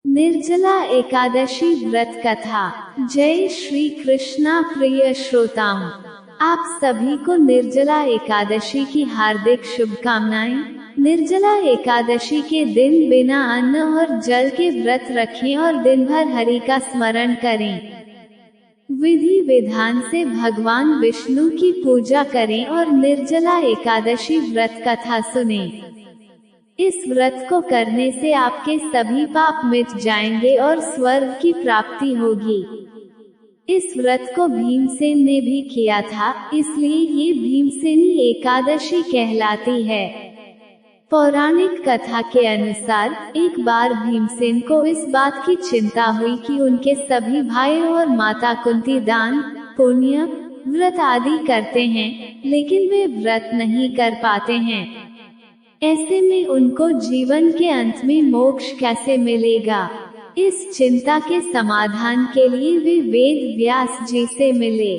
निर्जला एकादशी व्रत कथा। जय श्री कृष्णा। प्रिय श्रोताओं, आप सभी को निर्जला एकादशी की हार्दिक शुभकामनाएं। निर्जला एकादशी के दिन बिना अन्न और जल के व्रत रखें और दिन भर हरि का स्मरण करें। विधि विधान से भगवान विष्णु की पूजा करें और निर्जला एकादशी व्रत कथा सुनें। इस व्रत को करने से आपके सभी पाप मिट जाएंगे और स्वर्ग की प्राप्ति होगी। इस व्रत को भीमसेन ने भी किया था, इसलिए ये भीमसेनी एकादशी कहलाती है। पौराणिक कथा के अनुसार एक बार भीमसेन को इस बात की चिंता हुई कि उनके सभी भाई और माता कुंती दान, पुण्य, व्रत आदि करते हैं, लेकिन वे व्रत नहीं कर पाते हैं। ऐसे में उनको जीवन के अंत में मोक्ष कैसे मिलेगा? इस चिंता के समाधान के लिए वे वेद व्यास जी से मिले।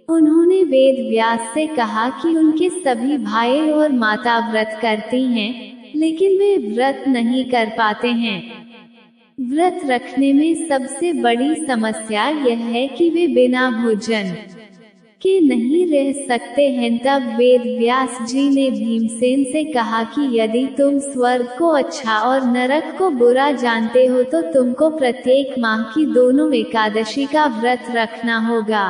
उन्होंने वेद व्यास से कहा कि उनके सभी भाई और माता व्रत करती हैं, लेकिन वे व्रत नहीं कर पाते हैं। व्रत रखने में सबसे बड़ी समस्या यह है कि वे बिना भोजन के नहीं रह सकते हैं। तब वेद व्यास जी ने भीमसेन से कहा कि यदि तुम स्वर्ग को अच्छा और नरक को बुरा जानते हो तो तुमको प्रत्येक माह की दोनों एकादशी का व्रत रखना होगा।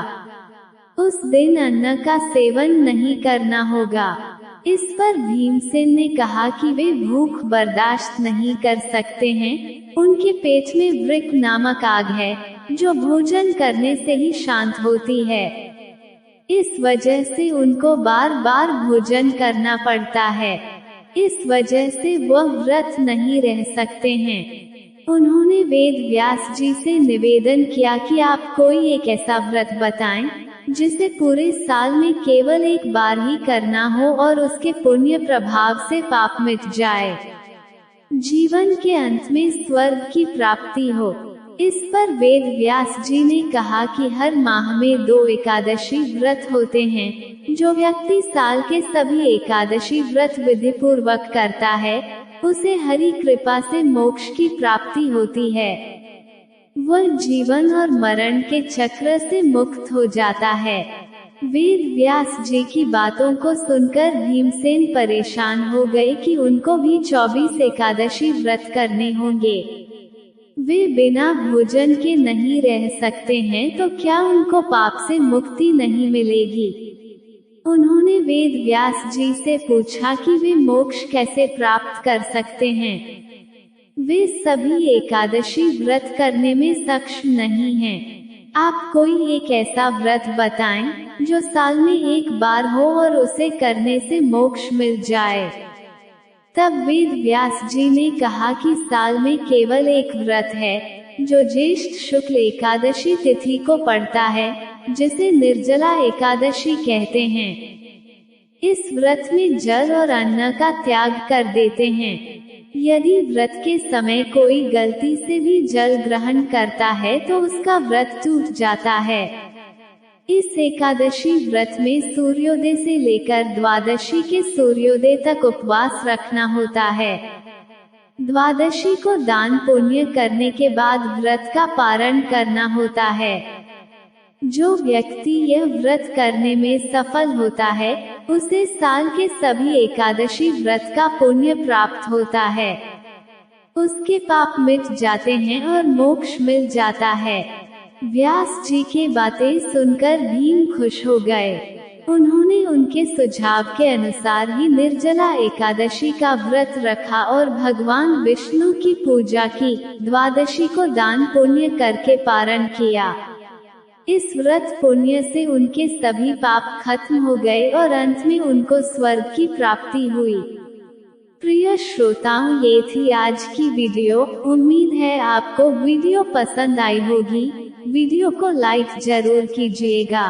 उस दिन अन्न का सेवन नहीं करना होगा। इस पर भीमसेन ने कहा कि वे भूख बर्दाश्त नहीं कर सकते हैं। उनके पेट में वृक्क नामक आग है, जो भोजन करने से ही शांत होती है। इस वजह से उनको बार बार भोजन करना पड़ता है। इस वजह से वह व्रत नहीं रह सकते हैं। उन्होंने वेद व्यास जी से निवेदन किया कि आप कोई एक ऐसा व्रत बताएं, जिसे पूरे साल में केवल एक बार ही करना हो और उसके पुण्य प्रभाव से पाप मिट जाए, जीवन के अंत में स्वर्ग की प्राप्ति हो। इस पर वेद व्यास जी ने कहा कि हर माह में 2 एकादशी व्रत होते हैं। जो व्यक्ति साल के सभी एकादशी व्रत विधि पूर्वक करता है, उसे हरि कृपा से मोक्ष की प्राप्ति होती है। वह जीवन और मरण के चक्र से मुक्त हो जाता है। वेद व्यास जी की बातों को सुनकर भीमसेन परेशान हो गए कि उनको भी 24 एकादशी व्रत करने होंगे। वे बिना भोजन के नहीं रह सकते हैं, तो क्या उनको पाप से मुक्ति नहीं मिलेगी? उन्होंने वेद व्यास जी से पूछा कि वे मोक्ष कैसे प्राप्त कर सकते हैं। वे सभी एकादशी व्रत करने में सक्षम नहीं हैं। आप कोई एक ऐसा व्रत बताएं, जो साल में एक बार हो और उसे करने से मोक्ष मिल जाए। तब वेद व्यास जी ने कहा कि साल में केवल एक व्रत है, जो ज्येष्ठ शुक्ल एकादशी तिथि को पड़ता है, जिसे निर्जला एकादशी कहते हैं। इस व्रत में जल और अन्न का त्याग कर देते हैं। यदि व्रत के समय कोई गलती से भी जल ग्रहण करता है तो उसका व्रत टूट जाता है। इस एकादशी व्रत में सूर्योदय से लेकर द्वादशी के सूर्योदय तक उपवास रखना होता है। द्वादशी को दान पुण्य करने के बाद व्रत का पारण करना होता है। जो व्यक्ति यह व्रत करने में सफल होता है, उसे साल के सभी एकादशी व्रत का पुण्य प्राप्त होता है। उसके पाप मिट जाते हैं और मोक्ष मिल जाता है। व्यास जी की बातें सुनकर भीम खुश हो गए। उन्होंने उनके सुझाव के अनुसार ही निर्जला एकादशी का व्रत रखा और भगवान विष्णु की पूजा की। द्वादशी को दान पुण्य करके पारण किया। इस व्रत पुण्य से उनके सभी पाप खत्म हो गए और अंत में उनको स्वर्ग की प्राप्ति हुई। प्रिय श्रोताओं, ये थी आज की वीडियो। उम्मीद है आपको वीडियो पसंद आई होगी। वीडियो को लाइक जरूर कीजिएगा।